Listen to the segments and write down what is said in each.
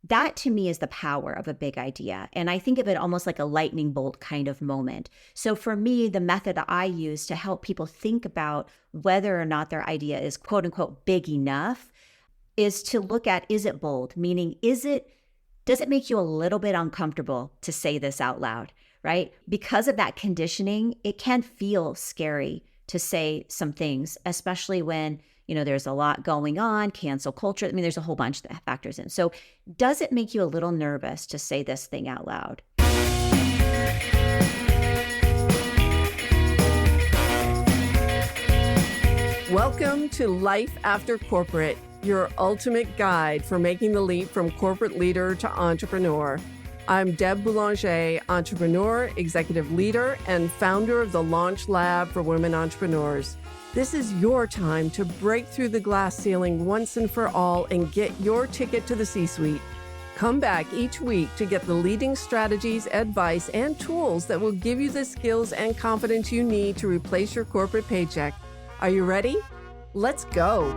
That to me is the power of a big idea. And I think of it almost like a lightning bolt kind of moment. So for me, the method I use to help people think about whether or not their idea is quote unquote big enough is to look at, is it bold? Meaning, does it make you a little bit uncomfortable to say this out loud, right? Because of that conditioning, it can feel scary to say some things, especially when there's a lot going on, cancel culture. I mean, there's a whole bunch that factors in. So does it make you a little nervous to say this thing out loud? Welcome to Life After Corporate, your ultimate guide for making the leap from corporate leader to entrepreneur. I'm Deb Boulanger, entrepreneur, executive leader, and founder of the Launch Lab for Women Entrepreneurs. This is your time to break through the glass ceiling once and for all and get your ticket to the C-suite. Come back each week to get the leading strategies, advice, and tools that will give you the skills and confidence you need to replace your corporate paycheck. Are you ready? Let's go.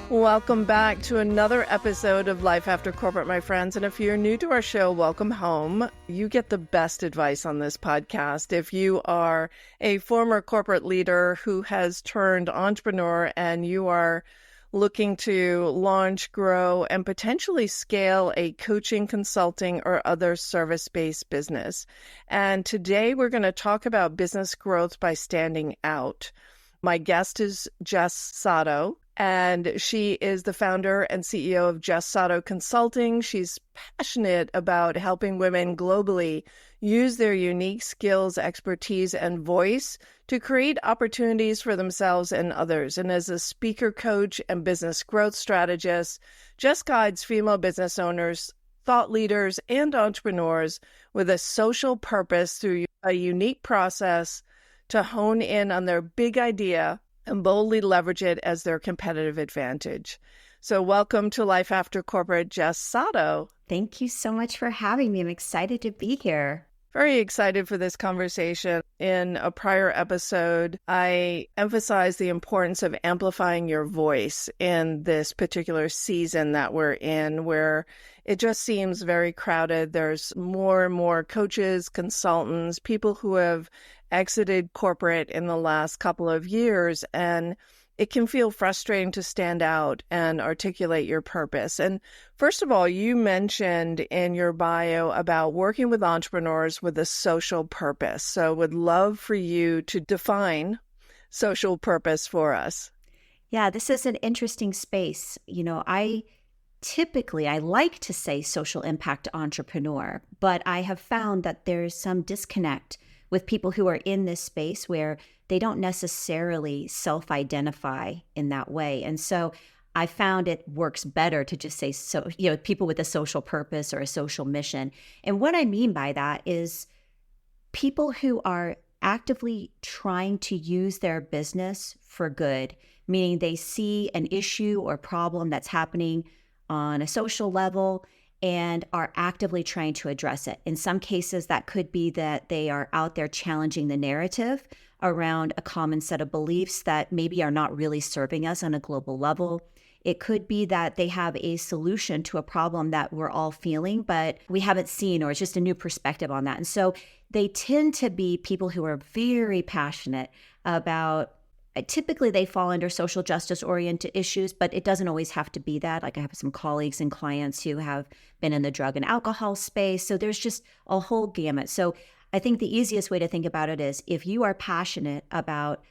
Welcome back to another episode of Life After Corporate, my friends. And if you're new to our show, welcome home. You get the best advice on this podcast. If you are a former corporate leader who has turned entrepreneur and you are looking to launch, grow, and potentially scale a coaching, consulting, or other service-based business. And today we're going to talk about business growth by standing out. My guest is Jess Sato, and she is the founder and CEO of Jess Sato Consulting. She's passionate about helping women globally use their unique skills, expertise, and voice to create opportunities for themselves and others. And as a speaker coach and business growth strategist, Jess guides female business owners, thought leaders, and entrepreneurs with a social purpose through a unique process to hone in on their big idea and boldly leverage it as their competitive advantage. So welcome to Life After Corporate, Jess Sato. Thank you so much for having me. I'm excited to be here. Very excited for this conversation. In a prior episode, I emphasized the importance of amplifying your voice in this particular season that we're in, where it just seems very crowded. There's more and more coaches, consultants, people who have exited corporate in the last couple of years, and it can feel frustrating to stand out and articulate your purpose. And first of all, you mentioned in your bio about working with entrepreneurs with a social purpose. So would love for you to define social purpose for us. Yeah, this is an interesting space. I like to say social impact entrepreneur, but I have found that there's some disconnect with people who are in this space where they don't necessarily self-identify in that way. And so I found it works better to just say, people with a social purpose or a social mission. And what I mean by that is people who are actively trying to use their business for good, meaning they see an issue or problem that's happening on a social level and are actively trying to address it. In some cases, that could be that they are out there challenging the narrative around a common set of beliefs that maybe are not really serving us on a global level. It could be that they have a solution to a problem that we're all feeling, but we haven't seen, or it's just a new perspective on that. And so they tend to be people who are very passionate about, typically they fall under social justice oriented issues, but it doesn't always have to be that. Like I have some colleagues and clients who have been in the drug and alcohol space. So there's just a whole gamut. So I think the easiest way to think about it is if you are passionate about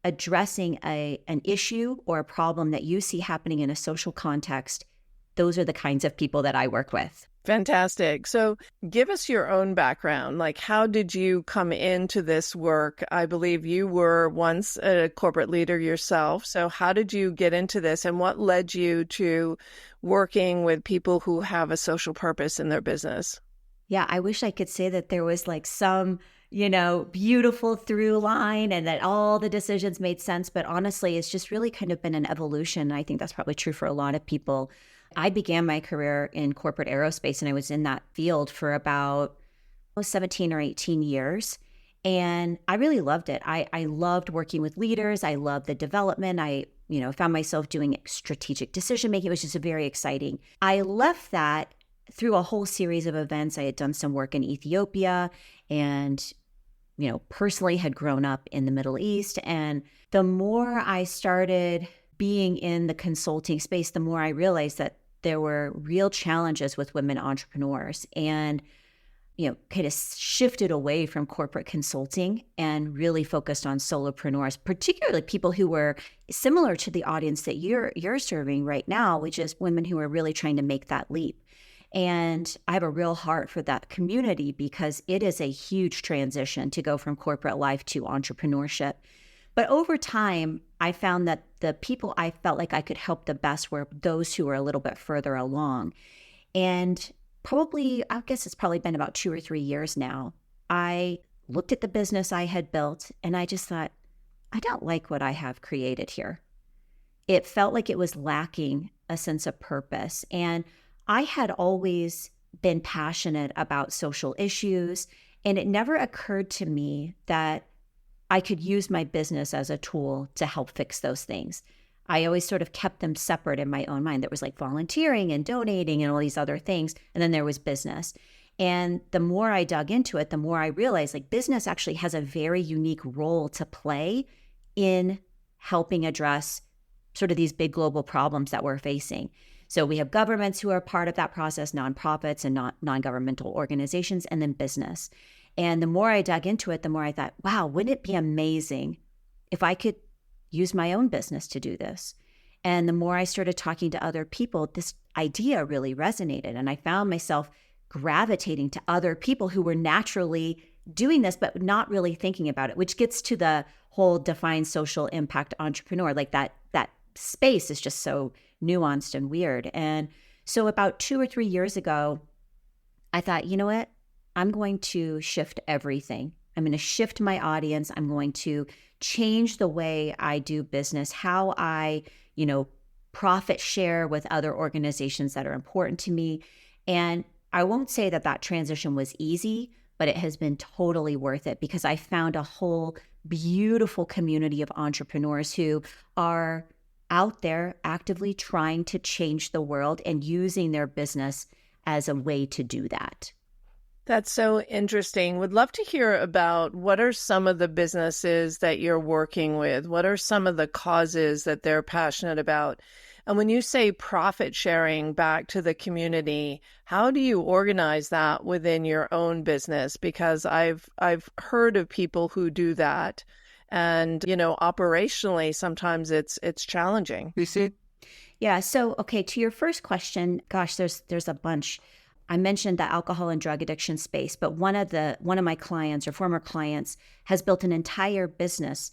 addressing an issue or a problem that you see happening in a social context, those are the kinds of people that I work with. Fantastic. So give us your own background. Like, how did you come into this work? I believe you were once a corporate leader yourself. So how did you get into this, and what led you to working with people who have a social purpose in their business? Yeah, I wish I could say that there was like some, beautiful through line and that all the decisions made sense. But honestly, it's just really kind of been an evolution. I think that's probably true for a lot of people. I began my career in corporate aerospace, and I was in that field for about 17 or 18 years. And I really loved it. I loved working with leaders. I loved the development. I found myself doing strategic decision making. It was just very exciting. I left that through a whole series of events. I had done some work in Ethiopia and, personally had grown up in the Middle East. And the more I started being in the consulting space, the more I realized that there were real challenges with women entrepreneurs, and kind of shifted away from corporate consulting and really focused on solopreneurs, particularly people who were similar to the audience that you're serving right now, which is women who are really trying to make that leap. And I have a real heart for that community because it is a huge transition to go from corporate life to entrepreneurship. But over time, I found that the people I felt like I could help the best were those who were a little bit further along. And I guess it's probably been about 2 or 3 years now, I looked at the business I had built and I just thought, I don't like what I have created here. It felt like it was lacking a sense of purpose. And I had always been passionate about social issues, and it never occurred to me that I could use my business as a tool to help fix those things. I always sort of kept them separate in my own mind. There was like volunteering and donating and all these other things. And then there was business. And the more I dug into it, the more I realized like business actually has a very unique role to play in helping address sort of these big global problems that we're facing. So we have governments who are part of that process, nonprofits and non-governmental organizations, and then business. And the more I dug into it, the more I thought, wow, wouldn't it be amazing if I could use my own business to do this? And the more I started talking to other people, this idea really resonated. And I found myself gravitating to other people who were naturally doing this, but not really thinking about it, which gets to the whole defined social impact entrepreneur. Like that space is just so nuanced and weird. And so about 2 or 3 years ago, I thought, you know what? I'm going to shift everything. I'm going to shift my audience. I'm going to change the way I do business, how I, profit share with other organizations that are important to me. And I won't say that transition was easy, but it has been totally worth it because I found a whole beautiful community of entrepreneurs who are out there actively trying to change the world and using their business as a way to do that. That's so interesting. Would love to hear about what are some of the businesses that you're working with? What are some of the causes that they're passionate about? And when you say profit sharing back to the community, how do you organize that within your own business? Because I've heard of people who do that. And, operationally, sometimes it's challenging. You see? Yeah. So, okay, to your first question, gosh, there's a bunch. I mentioned the alcohol and drug addiction space, but one of my clients or former clients has built an entire business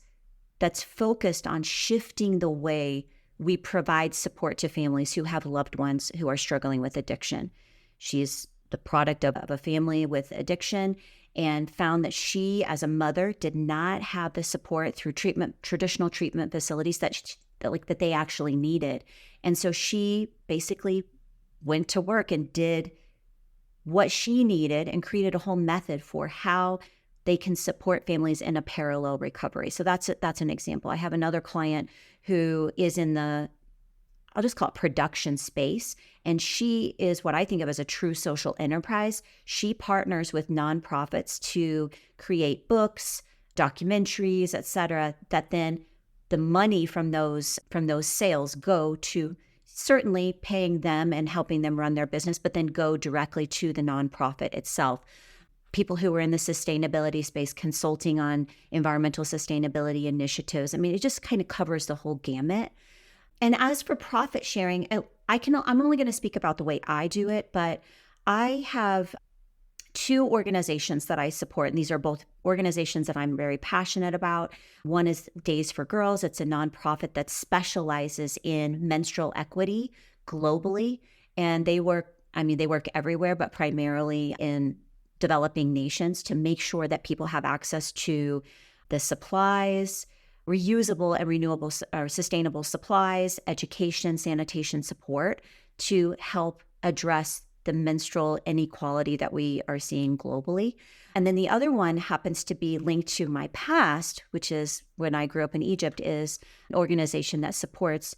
that's focused on shifting the way we provide support to families who have loved ones who are struggling with addiction. She's the product of a family with addiction and found that she, as a mother, did not have the support through traditional treatment facilities that they actually needed. And so she basically went to work and did what she needed and created a whole method for how they can support families in a parallel recovery. So that's an example. I have another client who is in I'll just call it production space. And she is what I think of as a true social enterprise. She partners with nonprofits to create books, documentaries, et cetera, that then the money from those sales go to certainly paying them and helping them run their business, but then go directly to the nonprofit itself. People who are in the sustainability space, consulting on environmental sustainability initiatives. I mean, it just kind of covers the whole gamut. And as for profit sharing, I'm only going to speak about the way I do it, but I have 2 organizations that I support, and these are both organizations that I'm very passionate about. One is Days for Girls. It's a nonprofit that specializes in menstrual equity globally, and they work everywhere, but primarily in developing nations to make sure that people have access to the supplies, reusable and renewable or sustainable supplies, education, sanitation support to help address the menstrual inequality that we are seeing globally. And then the other one happens to be linked to my past, which is when I grew up in Egypt, is an organization that supports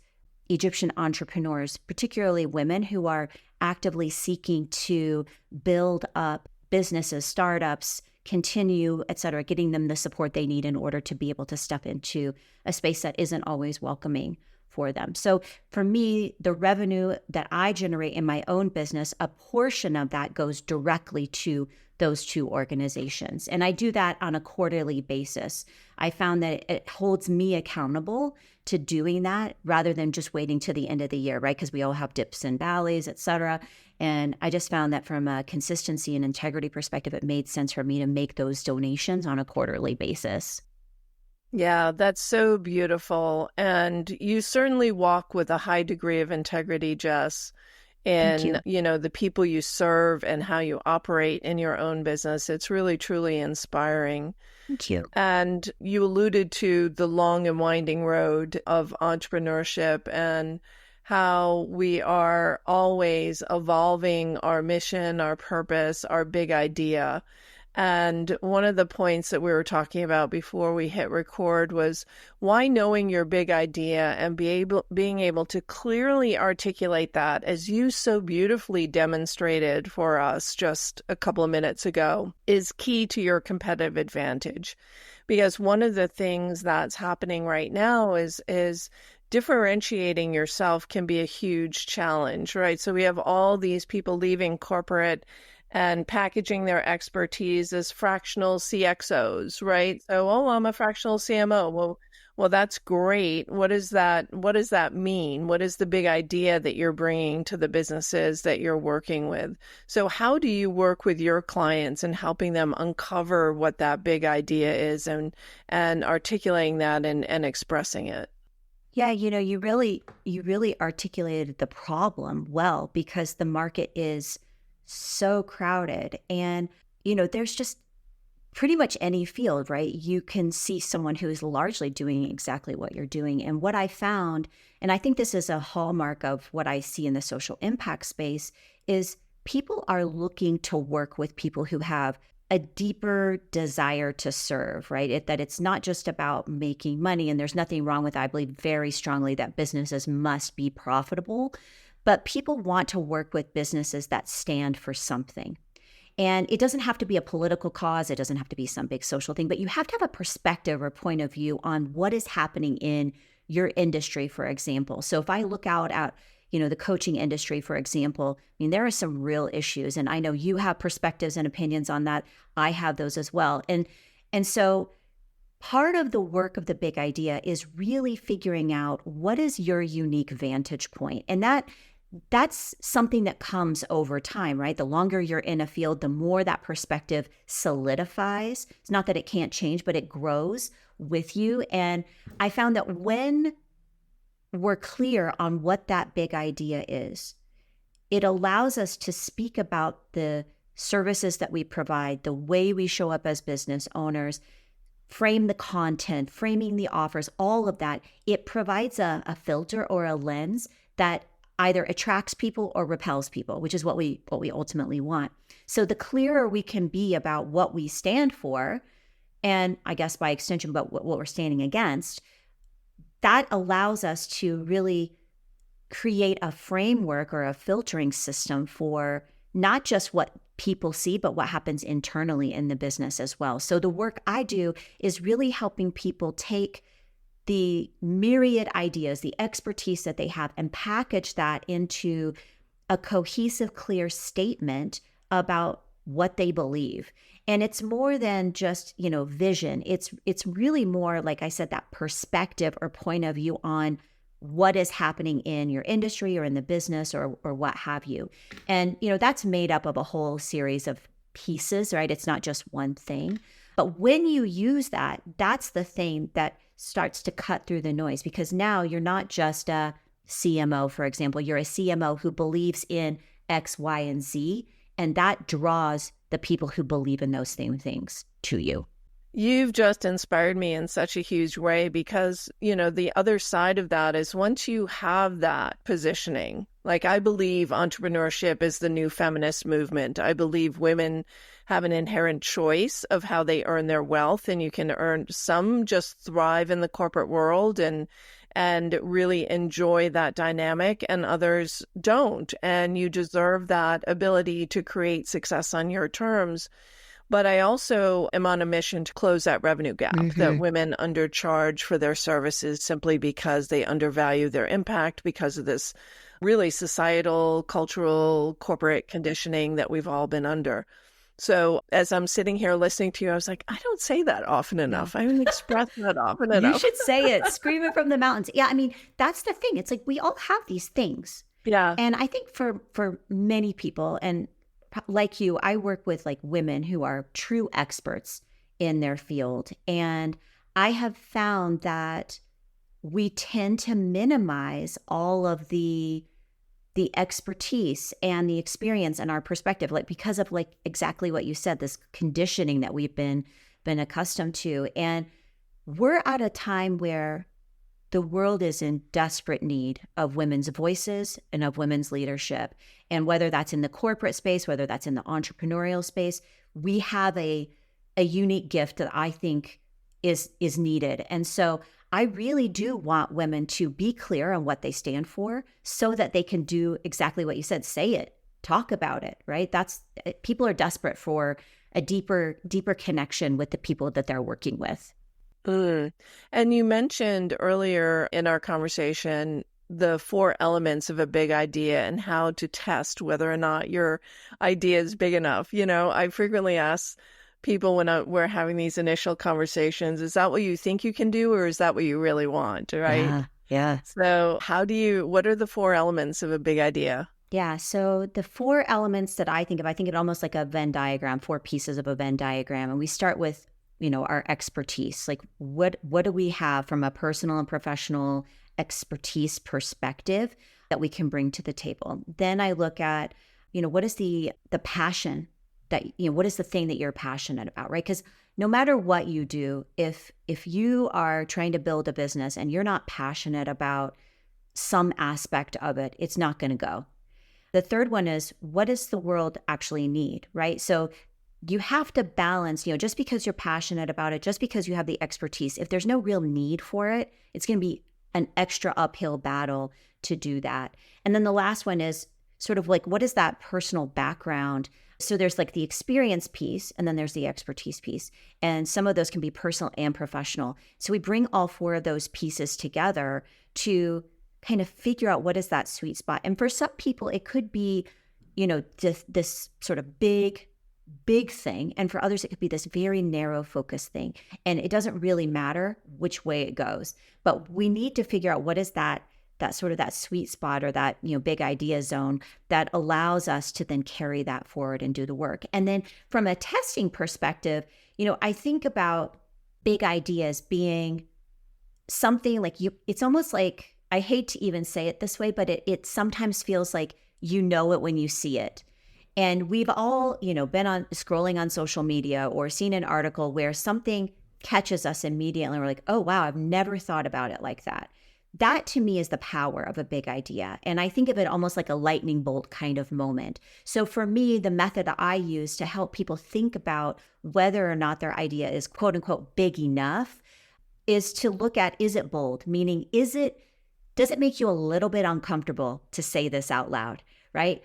Egyptian entrepreneurs, particularly women who are actively seeking to build up businesses, startups, continue, et cetera, getting them the support they need in order to be able to step into a space that isn't always welcoming for them. So for me, the revenue that I generate in my own business, a portion of that goes directly to those two organizations. And I do that on a quarterly basis. I found that it holds me accountable to doing that rather than just waiting to the end of the year, right? Because we all have dips and valleys, et cetera. And I just found that from a consistency and integrity perspective, it made sense for me to make those donations on a quarterly basis. Yeah, that's so beautiful. And you certainly walk with a high degree of integrity, Jess, Thank in, you. the people you serve and how you operate in your own business. It's really, truly inspiring. Thank you. And you alluded to the long and winding road of entrepreneurship and how we are always evolving our mission, our purpose, our big idea. And one of the points that we were talking about before we hit record was why knowing your big idea and being able to clearly articulate that, as you so beautifully demonstrated for us just a couple of minutes ago, is key to your competitive advantage. Because one of the things that's happening right now is differentiating yourself can be a huge challenge, right? So we have all these people leaving corporate and packaging their expertise as fractional CXOs, right? So, I'm a fractional CMO. Well, that's great. What does that mean? What is the big idea that you're bringing to the businesses that you're working with? So how do you work with your clients and helping them uncover what that big idea is and articulating that and expressing it? Yeah, you really articulated the problem well, because the market is so crowded, and there's just pretty much any field, right? You can see someone who is largely doing exactly what you're doing. And what I found, and I think this is a hallmark of what I see in the social impact space, is people are looking to work with people who have a deeper desire to serve, right? That it's not just about making money, and there's nothing wrong with, I believe very strongly that businesses must be profitable, but people want to work with businesses that stand for something. And it doesn't have to be a political cause. It doesn't have to be some big social thing, but you have to have a perspective or point of view on what is happening in your industry, for example. So if I look out at, the coaching industry, for example, I mean, there are some real issues, and I know you have perspectives and opinions on that. I have those as well. And so part of the work of the big idea is really figuring out what is your unique vantage point. And that's something that comes over time, right? The longer you're in a field, the more that perspective solidifies. It's not that it can't change, but it grows with you. And I found that when we're clear on what that big idea is, it allows us to speak about the services that we provide, the way we show up as business owners, frame the content, framing the offers, all of that. It provides a filter or a lens that either attracts people or repels people, which is what we ultimately want. So the clearer we can be about what we stand for, and I guess by extension, about what we're standing against, that allows us to really create a framework or a filtering system for not just what people see, but what happens internally in the business as well. So the work I do is really helping people take the myriad ideas, the expertise that they have, and package that into a cohesive, clear statement about what they believe. And it's more than just, vision. It's really more, like I said, that perspective or point of view on what is happening in your industry or in the business or what have you. And, that's made up of a whole series of pieces, right? It's not just one thing. But when you use that, that's the thing that starts to cut through the noise, because now you're not just a CMO, for example. You're a CMO who believes in X, Y, and Z, and that draws the people who believe in those same things to you. You've just inspired me in such a huge way because, the other side of that is once you have that positioning, Like, I believe entrepreneurship is the new feminist movement. I believe women have an inherent choice of how they earn their wealth, and you can earn some just thrive in the corporate world and really enjoy that dynamic, and others don't. And you deserve that ability to create success on your terms. But I also am on a mission to close that revenue gap that women undercharge for their services simply because they undervalue their impact because of this really societal, cultural, corporate conditioning that we've all been under. So as I'm sitting here listening to you, I was like, I don't say that often enough. I don't express that often You enough. should say it, scream it from the mountains. Yeah, I mean, that's the thing. It's like we all have these things. Yeah. And I think for many people, and like you, I work with like women who are true experts in their field. And I have found that we tend to minimize all of the expertise and the experience and our perspective, like because of like exactly what you said, this conditioning that we've been accustomed to. And we're at a time where the world is in desperate need of women's voices and of women's leadership. And whether that's in the corporate space, whether that's in the entrepreneurial space, we have a unique gift that I think is needed. And so I really do want women to be clear on what they stand for so that they can do exactly what you said, say it, talk about it, right? People are desperate for a deeper connection with the people that they're working with. And you mentioned earlier in our conversation the 4 elements of a big idea and how to test whether or not your idea is big enough. You know, I frequently ask people when we're having these initial conversations, is that what you think you can do, or is that what you really want, right? Yeah. So what are the 4 elements of a big idea? Yeah. So the 4 elements that I think of almost like a Venn diagram, 4 pieces of a Venn diagram. And we start with, our expertise. Like what do we have from a personal and professional expertise perspective that we can bring to the table? Then I look at, what is the passion that, what is the thing that you're passionate about, right? Because no matter what you do, if you are trying to build a business and you're not passionate about some aspect of it, it's not going to go. The third one is, what does the world actually need, right? So you have to balance, just because you're passionate about it, just because you have the expertise, if there's no real need for it, it's going to be an extra uphill battle to do that. And then the last one is sort of like, what is that personal background? So there's like the experience piece, and then there's the expertise piece. And some of those can be personal and professional. So we bring all 4 of those pieces together to kind of figure out what is that sweet spot. And for some people, it could be, this sort of big thing. And for others, it could be this very narrow focus thing. And it doesn't really matter which way it goes. But we need to figure out what is that sort of that sweet spot, or that, big idea zone that allows us to then carry that forward and do the work. And then from a testing perspective, I think about big ideas being something like it's almost like, I hate to even say it this way, but it sometimes feels like it when you see it. And we've all, been scrolling on social media or seen an article where something catches us immediately. And we're like, oh, wow, I've never thought about it like that. That to me is the power of a big idea. And I think of it almost like a lightning bolt kind of moment. So for me, the method that I use to help people think about whether or not their idea is quote unquote big enough is to look at, is it bold? Meaning, does it make you a little bit uncomfortable to say this out loud? Right?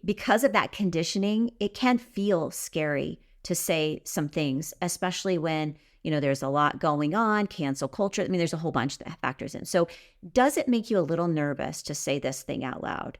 Because of that conditioning, it can feel scary to say some things, especially when, there's a lot going on, cancel culture. I mean, there's a whole bunch of factors in. So does it make you a little nervous to say this thing out loud?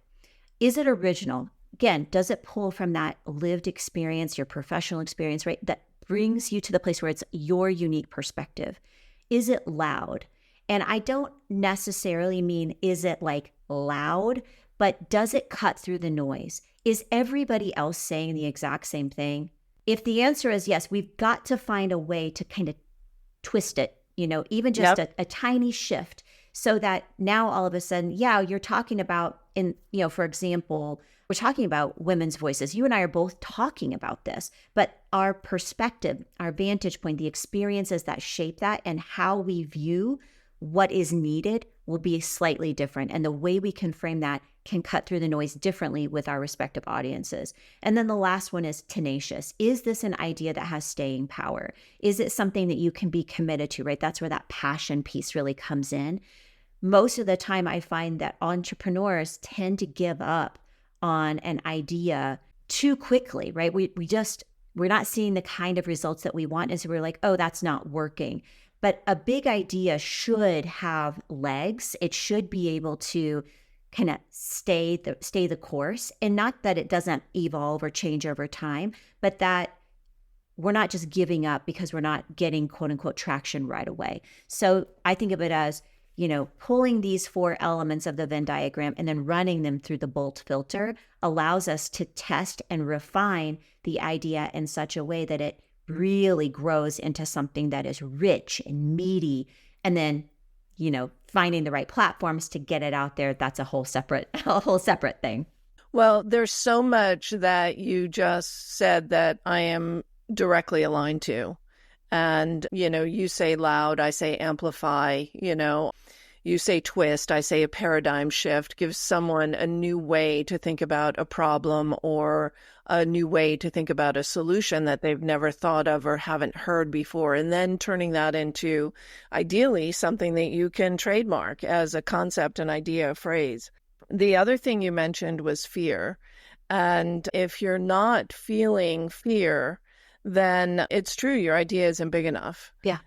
Is it original? Again, does it pull from that lived experience, your professional experience, right? That brings you to the place where it's your unique perspective. Is it loud? And I don't necessarily mean, is it like loud? But does it cut through the noise? Is everybody else saying the exact same thing? If the answer is yes, we've got to find a way to kind of twist it, even just a tiny shift, so that now all of a sudden, you're talking about, for example, we're talking about women's voices. You and I are both talking about this, but our perspective, our vantage point, the experiences that shape that, and how we view what is needed will be slightly different. And the way we can frame that can cut through the noise differently with our respective audiences. And then the last one is tenacious. Is this an idea that has staying power? Is it something that you can be committed to, right? That's where that passion piece really comes in. Most of the time, I find that entrepreneurs tend to give up on an idea too quickly, right? We're not seeing the kind of results that we want. And so we're like, oh, that's not working. But a big idea should have legs. It should be able to kind of stay the course. And not that it doesn't evolve or change over time, but that we're not just giving up because we're not getting quote unquote traction right away. So I think of it as, pulling these 4 elements of the Venn diagram and then running them through the Bolt filter allows us to test and refine the idea in such a way that it really grows into something that is rich and meaty. And then, finding the right platforms to get it out there, that's a whole separate thing. Well, there's so much that you just said that I am directly aligned to. And, you say loud, I say amplify, you say twist, I say a paradigm shift, gives someone a new way to think about a problem or a new way to think about a solution that they've never thought of or haven't heard before. And then turning that into, ideally, something that you can trademark as a concept, an idea, a phrase. The other thing you mentioned was fear. And if you're not feeling fear, then it's true, your idea isn't big enough. Yeah.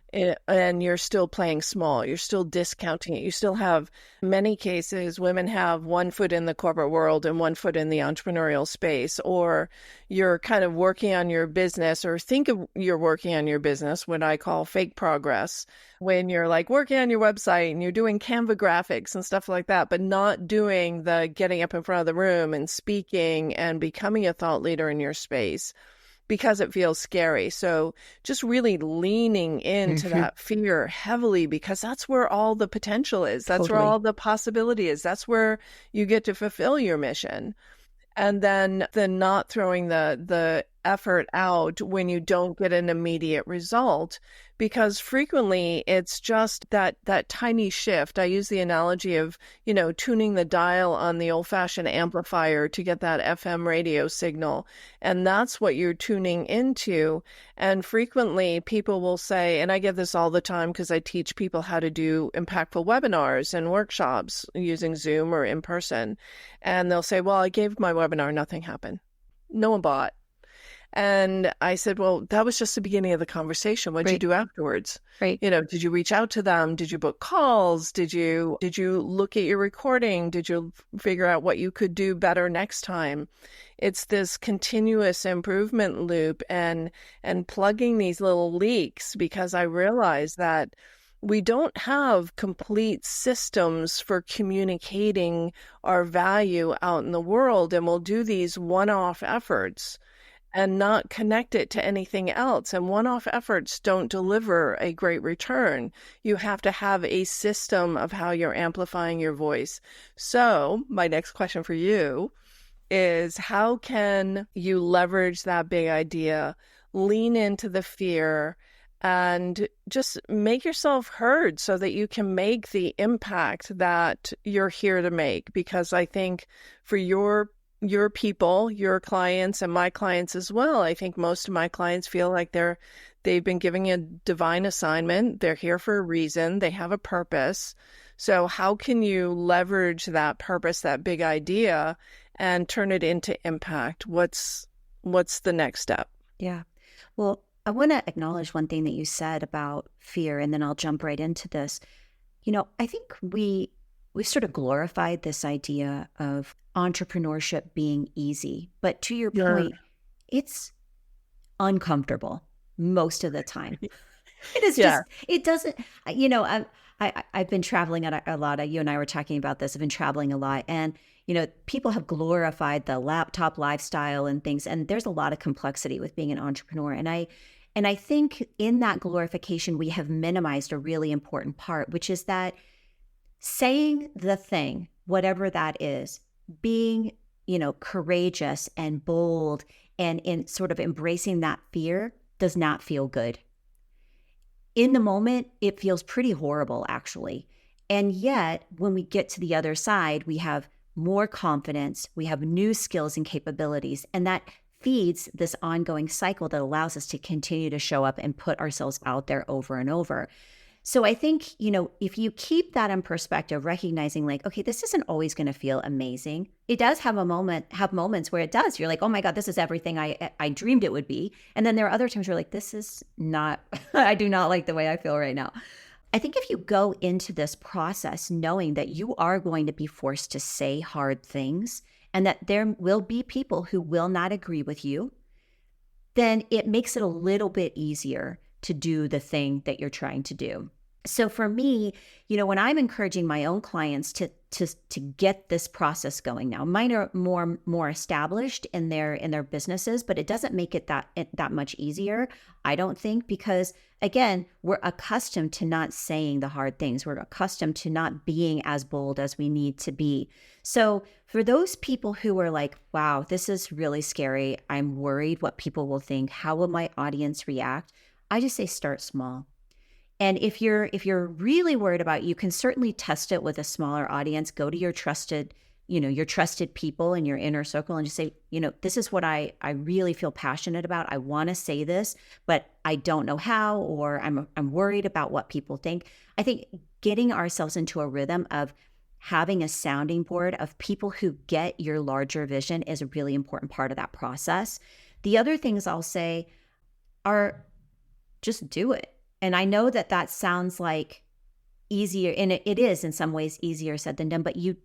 And you're still playing small. You're still discounting it. You still have, many cases, women have one foot in the corporate world and one foot in the entrepreneurial space, or you're kind of working on your business or think of you're working on your business, what I call fake progress, when you're like working on your website and you're doing Canva graphics and stuff like that, but not doing the getting up in front of the room and speaking and becoming a thought leader in your space, because it feels scary. So just really leaning into that fear heavily, because that's where all the potential is. That's where all the possibility is. That's where you get to fulfill your mission. And then the not throwing the effort out when you don't get an immediate result, because frequently it's just that tiny shift. I use the analogy of, tuning the dial on the old-fashioned amplifier to get that FM radio signal. And that's what you're tuning into. And frequently people will say, and I get this all the time because I teach people how to do impactful webinars and workshops using Zoom or in person. And they'll say, well, I gave my webinar, nothing happened. No one bought. And I said, well, that was just the beginning of the conversation. What did you do afterwards? Right. Did you reach out to them? Did you book calls? Did you look at your recording? Did you figure out what you could do better next time? It's this continuous improvement loop and plugging these little leaks, because I realize that we don't have complete systems for communicating our value out in the world, and we'll do these one-off efforts and not connect it to anything else. And one-off efforts don't deliver a great return. You have to have a system of how you're amplifying your voice. So my next question for you is, how can you leverage that big idea, lean into the fear, and just make yourself heard so that you can make the impact that you're here to make? Because I think for your people, your clients, and my clients as well, I think most of my clients feel like they've been given a divine assignment. They're here for a reason. They have a purpose. So how can you leverage that purpose, that big idea, and turn it into impact? What's the next step? Yeah. Well, I want to acknowledge one thing that you said about fear, and then I'll jump right into this. I think we sort of glorified this idea of entrepreneurship being easy. But to your point, it's uncomfortable most of the time. It is just, it doesn't, I've been traveling a lot. You and I were talking about this. I've been traveling a lot. And, people have glorified the laptop lifestyle and things. And there's a lot of complexity with being an entrepreneur. And I think in that glorification, we have minimized a really important part, which is that saying the thing, whatever that is, being, courageous and bold and in sort of embracing that fear does not feel good. In the moment, it feels pretty horrible, actually. And yet, when we get to the other side, we have more confidence, we have new skills and capabilities, and that feeds this ongoing cycle that allows us to continue to show up and put ourselves out there over and over. So I think, if you keep that in perspective, recognizing like, okay, this isn't always going to feel amazing. It does have moments where it does. You're like, oh my God, this is everything I dreamed it would be. And then there are other times where you're like, this is not, I do not like the way I feel right now. I think if you go into this process knowing that you are going to be forced to say hard things and that there will be people who will not agree with you, then it makes it a little bit easier to do the thing that you're trying to do. So for me, when I'm encouraging my own clients to get this process going now, mine are more established in their businesses, but it doesn't make it that much easier, I don't think, because again, we're accustomed to not saying the hard things. We're accustomed to not being as bold as we need to be. So for those people who are like, wow, this is really scary. I'm worried what people will think. How will my audience react? I just say start small. And if you're really worried about it, you can certainly test it with a smaller audience. Go to your trusted people in your inner circle and just say, this is what I really feel passionate about. I want to say this, but I don't know how, or I'm worried about what people think. I think getting ourselves into a rhythm of having a sounding board of people who get your larger vision is a really important part of that process. The other things I'll say are just do it. And I know that sounds like easier, and it is in some ways easier said than done, but you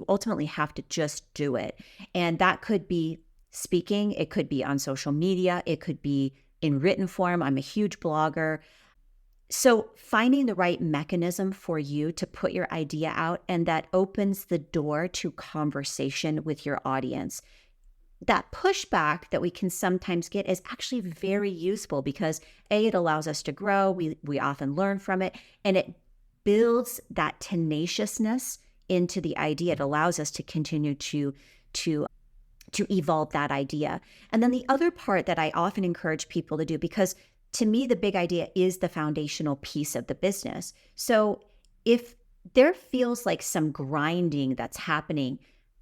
ultimately have to just do it. And that could be speaking, it could be on social media, it could be in written form. I'm a huge blogger. So finding the right mechanism for you to put your idea out, and that opens the door to conversation with your audience. That pushback that we can sometimes get is actually very useful because it allows us to grow. We often learn from it, and it builds that tenaciousness into the idea. It allows us to continue to evolve that idea. And then the other part that I often encourage people to do, because to me, the big idea is the foundational piece of the business. So if there feels like some grinding that's happening,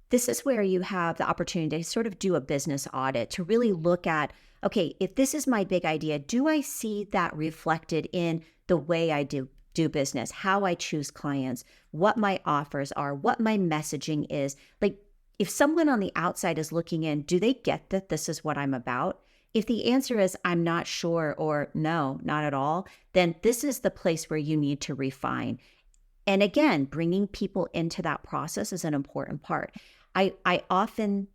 this is where you have the opportunity to sort of do a business audit, to really look at, okay, if this is my big idea, do I see that reflected in the way I do business, how I choose clients, what my offers are, what my messaging is? Like, if someone on the outside is looking in, do they get that this is what I'm about? If the answer is, I'm not sure, or no, not at all, then this is the place where you need to refine. And again, bringing people into that process is an important part. I often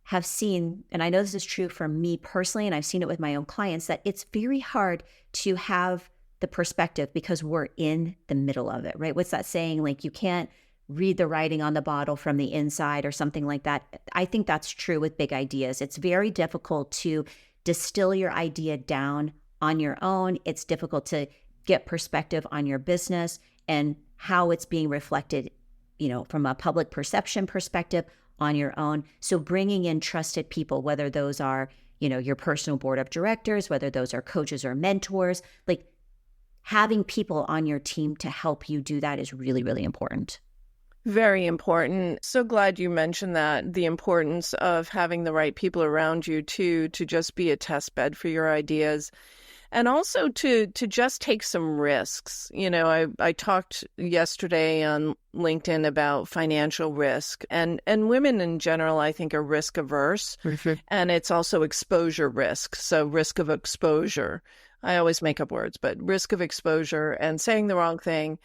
have seen, and I know this is true for me personally, and I've seen it with my own clients, that it's very hard to have the perspective because we're in the middle of it, right? What's that saying? Like, you can't read the writing on the bottle from the inside or something like that. I think that's true with big ideas. It's very difficult to distill your idea down on your own. It's difficult to get perspective on your business and how it's being reflected, from a public perception perspective on your own. So bringing in trusted people, whether those are, your personal board of directors, whether those are coaches or mentors, like having people on your team to help you do that is really, really important. Very important. So glad you mentioned that, the importance of having the right people around you to just be a test bed for your ideas. And also to just take some risks. I talked yesterday on LinkedIn about financial risk, and women in general, I think, are risk averse. Mm-hmm. And it's also exposure risk. So risk of exposure. I always make up words, but risk of exposure and saying the wrong thing.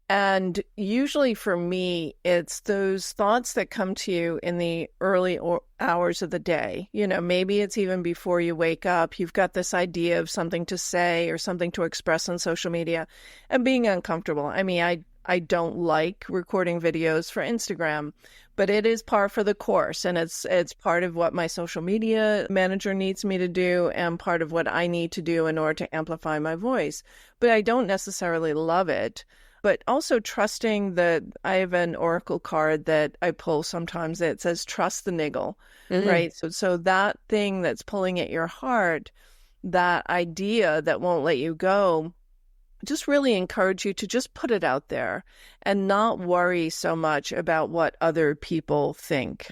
And usually for me, it's those thoughts that come to you in the early hours of the day. Maybe it's even before you wake up. You've got this idea of something to say or something to express on social media and being uncomfortable. I mean, I don't like recording videos for Instagram, but it is par for the course. And it's part of what my social media manager needs me to do and part of what I need to do in order to amplify my voice. But I don't necessarily love it. But also trusting that I have an oracle card that I pull sometimes that says, trust the niggle, mm-hmm. right? So that thing that's pulling at your heart, that idea that won't let you go, just really encourage you to just put it out there and not worry so much about what other people think,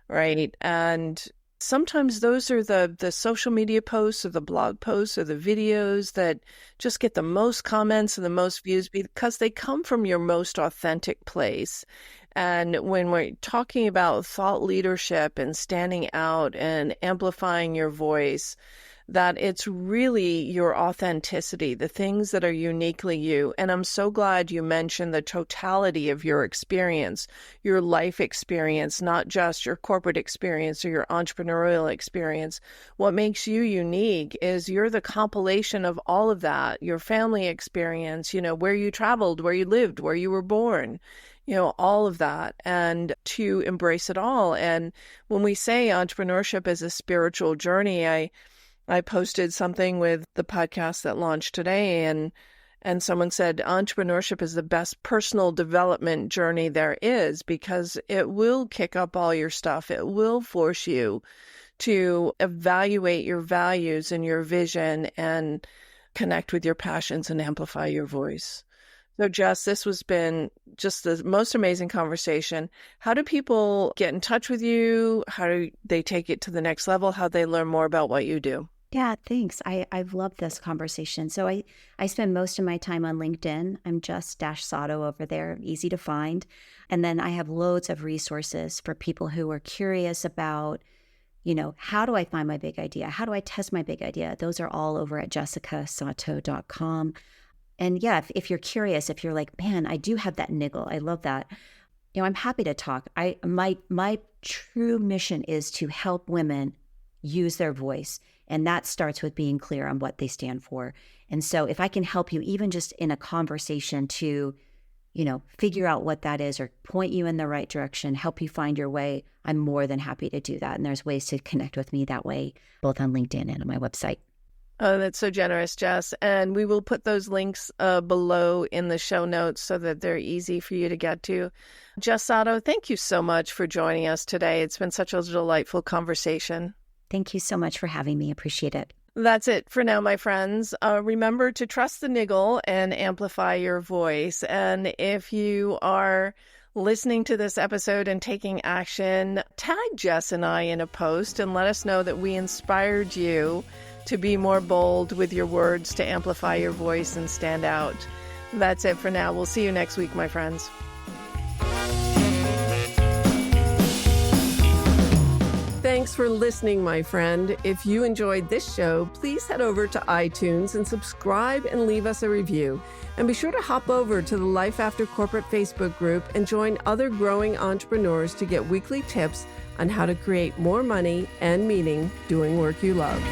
right? And sometimes those are the social media posts or the blog posts or the videos that just get the most comments and the most views because they come from your most authentic place. And when we're talking about thought leadership and standing out and amplifying your voice, that it's really your authenticity, the things that are uniquely you. And I'm so glad you mentioned the totality of your experience, your life experience, not just your corporate experience or your entrepreneurial experience. What makes you unique is you're the compilation of all of that, your family experience, where you traveled, where you lived, where you were born, all of that, and to embrace it all. And when we say entrepreneurship is a spiritual journey, I posted something with the podcast that launched today, and someone said entrepreneurship is the best personal development journey there is because it will kick up all your stuff. It will force you to evaluate your values and your vision and connect with your passions and amplify your voice. So Jess, this has been just the most amazing conversation. How do people get in touch with you? How do they take it to the next level? How do they learn more about what you do? Yeah, thanks. I've loved this conversation. So I spend most of my time on LinkedIn. I'm just Sato over there, easy to find. And then I have loads of resources for people who are curious about, how do I find my big idea? How do I test my big idea? Those are all over at jessicasato.com. And yeah, if you're curious, if you're like, man, I do have that niggle, I love that. I'm happy to talk. My true mission is to help women use their voice. And that starts with being clear on what they stand for. And so if I can help you, even just in a conversation to, figure out what that is or point you in the right direction, help you find your way, I'm more than happy to do that. And there's ways to connect with me that way, both on LinkedIn and on my website. Oh, that's so generous, Jess. And we will put those links below in the show notes so that they're easy for you to get to. Jess Sato, thank you so much for joining us today. It's been such a delightful conversation. Thank you so much for having me. Appreciate it. That's it for now, my friends. Remember to trust the niggle and amplify your voice. And if you are listening to this episode and taking action, tag Jess and I in a post and let us know that we inspired you to be more bold with your words, to amplify your voice and stand out. That's it for now. We'll see you next week, my friends. Thanks for listening, my friend. If you enjoyed this show, please head over to iTunes and subscribe and leave us a review. And be sure to hop over to the Life After Corporate Facebook group and join other growing entrepreneurs to get weekly tips on how to create more money and meaning doing work you love.